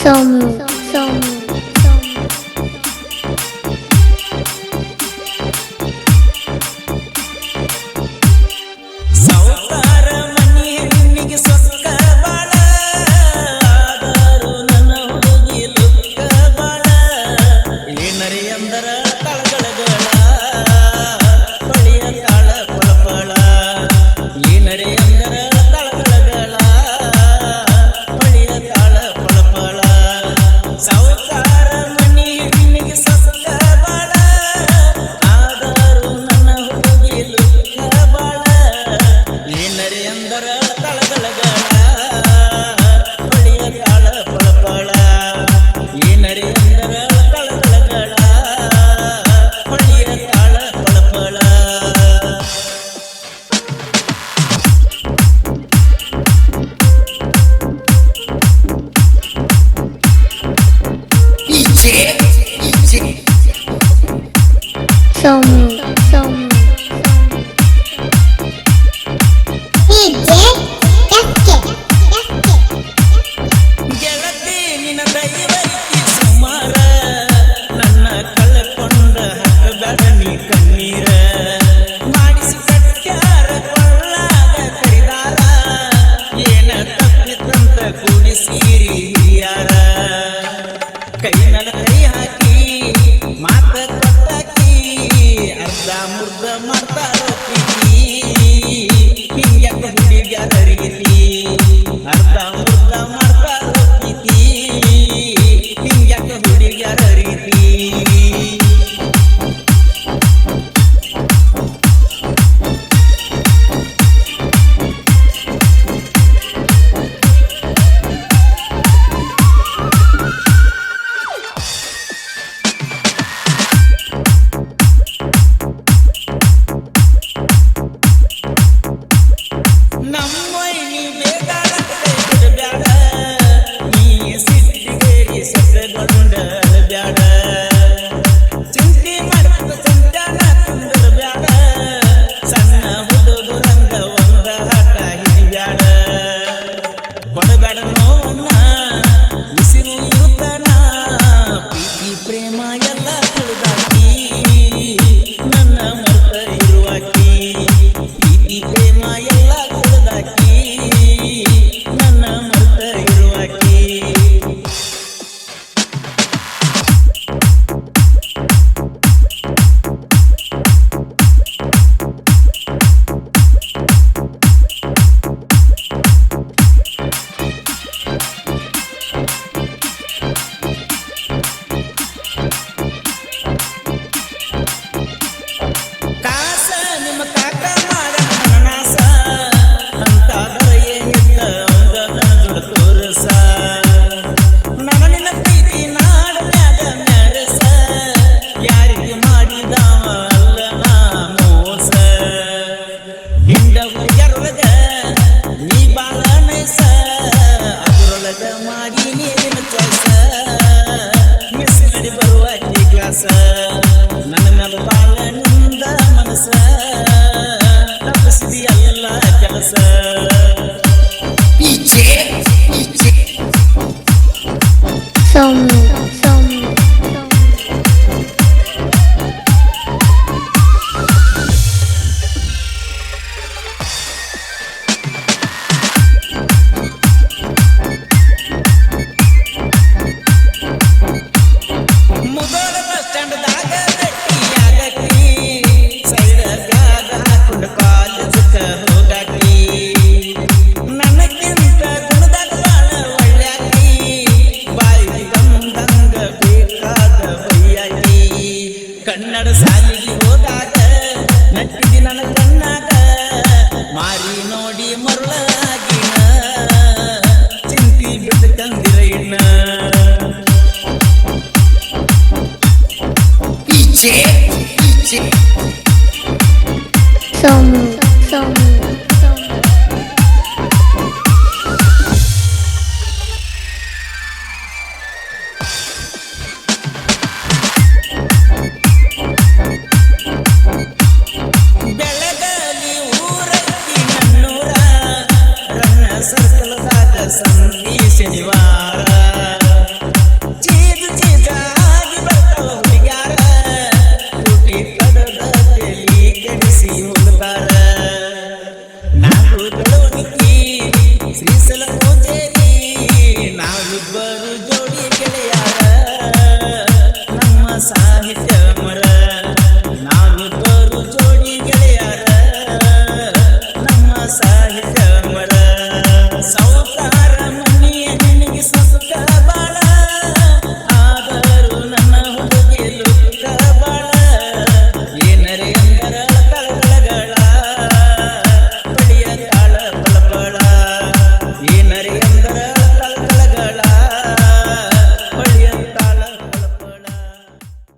Somu. ಸಾವುಕಾರ ಮನಿ ಹೆಣ್ಣಿಗೆ ಸೊಕ್ಕ ಬಾಳ ಆದರೂ ನನ್ನ ಹುಡುಗಿ ಲುಕ್ಕ ಬಾಳ ಏನರಿ ಅಂದರ ತಳಗಳಗಳ ಬಳಿಯ ತಾಳ ಪಳಪಳ ಏನರಿ ಅಂದರ ತಳಗಳಗಳ ಬಳಿಯ ತಾಳ ಪಳಪಳ ಸಾವುಕಾರ ಮನಿ ಹೆಣ್ಣಿಗೆ ಸೊಕ್ಕ ಬಾಳ ಆದರೂ ನನ್ನ ಹುಡುಗಿ ಲುಕ್ಕ ಬಾಳ ಏನರಿ ಅಂದರ ತಳಗಳಗಳ ಬಳಿಯ ತಾಳ ಪಳಪಳ ಏನರಿ ಅಂದರ ತಳಗಳಗಳ ಬಳಿಯ ತಾಳ ಪಳಪಳ Somu. ಗೆಳತಿ ನಿನ್ನ ದೈವೈತಿ ಸುಮಾರ ನನ್ನ ಕಳ್ಕೊಂಡ ಹಕ್ಕಬೇಡ ನೀ ಕಣ್ಣೀರ ಮಾಡಿಸಿ ಕಟ್ಟ್ಯಾರ ಕೊಳ್ಳಾಗ ಕರಿದಾರ ಏನ ತಪ್ಪಿತಂತ ಕೂಡಿಸೀರಿ ಹಿರಿಯಾರ ಕೈ ಮೇಲೆ ಕೈ ಹಾಕಿ ಮಾತ ಕೊಟ್ಟಾಕಿ ಅರ್ಧ ಮುರ್ಧ ಮಾಡ್ತಾರ ಪ್ರೀತಿ ಹಿಂಗ್ಯಾಕ ಹುಡುಗ್ಯಾರ ರೀತಿ ಅರ್ಧ ಮುರ್ಧ ಮಾಡ್ತಾರ ಪ್ರೀತಿ ಹಿಂಗ್ಯಾಕ ಹುಡುಗ್ಯಾರ ರೀತಿ ನಮ್ಮೊಯ್ನಿ ಬೇಗಾಡ ಬಿಡಬ್ಯಾಡ ನೀ ಸಿಟ್ಟಿಗೇರಿ ಸೆಸಗೊಂಡ ಬ್ಯಾಡ ಚಿಂತೆ ಮಾಡ್ತ ಸಂತಾನ ತುಂಬಿಡಬ್ಯಾಡ ಸಣ್ಣ ಹುಡುಗರಂಗ ಒಂದ ಆಟ ಹಿಡಿಬ್ಯಾಡ ಕೊಡಬ್ಯಾಡ ನೋವನ್ನ ಉಸಿರು ಇರುತ್ತಾನ ಪ್ರೀತಿ ಪ್ರೇಮ ಎಲ್ಲ ತಿಳಿದಾಕಿ ನನ್ನ ಮರ್ತ ಇರುವಾಕಿ ಪ್ರೀತಿ ಪ್ರೇಮ ಎಲ್ಲ ತಿಳಿದಾಕಿ ನನ್ನ ಮರ್ತ ಇರುವಾಕಿ ಕಾಸ ನಿಮ್ಮ ಕಾಕ ಮಾಡ ಮನನಾಸ ಅಂತಾದರ ಏನಿಲ್ಲ ಅವಂಗ ನನ್ನ ತೋರಸ ನನ್ನ ನಿನ್ನ ಪ್ರೀತಿ ನಾಡ ಮ್ಯಾಗ ಮೆರಸ ಯಾರಿಗೆ ಮಾಡಿದವ ಅಲ್ಲ ನಾ ಮೋಸ ಹಿಂಡವ ಎರೊಳಗ ನೀ ಬಾಳ ನೈಸ ಅದರೊಳಗ ಮಾಡಿ ನೀರಿನ ಚಾಯ್ಸ ಮಿಸ್ ಮಾಡಿ ಬರುವ ಕ್ಲಾಸ ನನ್ನ ಮೇಲೆ ಬಾಳ ನಿಂದ ಮನಸ ತಪ್ಪಿಸಿದಿ ಎಲ್ಲ ಕೆಲಸ Somu. ಮುದೋಳ ಬಸ್ ಸ್ಟ್ಯಾಂಡ್ದಾಗ ಭೇಟಿಯಾಗಕಿ ಸೈಡ ಬ್ಯಾಗ್ ಹಾಕೊಂಡ ಕಾಲೇಜಕ್ಕ ಹೋಗಾಕಿ ನನಗಿಂತ ಗುಣದಾಗ ಬಾಳ ಒಳ್ಳ್ಯಾಕಿ ಬಾಯಿಗೆ ಬಂದಂಗ ಬೇಕಾದ ಬೈಯಾಕಿ ಕನ್ನಡ ಸಾಲಿಗೆ ಹೋದಾಗ ನಟ್ಟಿದಿ ನನ್ನ ಕಣ್ಣಾಗ ಮಾರಿ ನೋಡಿ ಮರುಳಾಗಿನ ಚಿಂತಿ ಬಿಟ್ಟು ತಂದಿರ ಇನ್ನ Somu. ಬೆಳಗಲಿ ಊರೈತಿ ನನ್ನೂರ ರನ್ನ ಸರ್ಕಲ್ದಾಗ ಸಂತಿ ಶನಿವಾರ ನಾವಿಬ್ಬರು ಜೋಡಿ ಗೆಳೆಯಾರ ನಮ್ಮ ಸಾಹಿತ್ಯ ಮರ ನಾವಿಬ್ಬರು ಜೋಡಿ ಗೆಳೆಯಾರ ನಮ್ಮ ಸಾಹಿತ್ಯ ಮರ ಸಾವುಕಾರ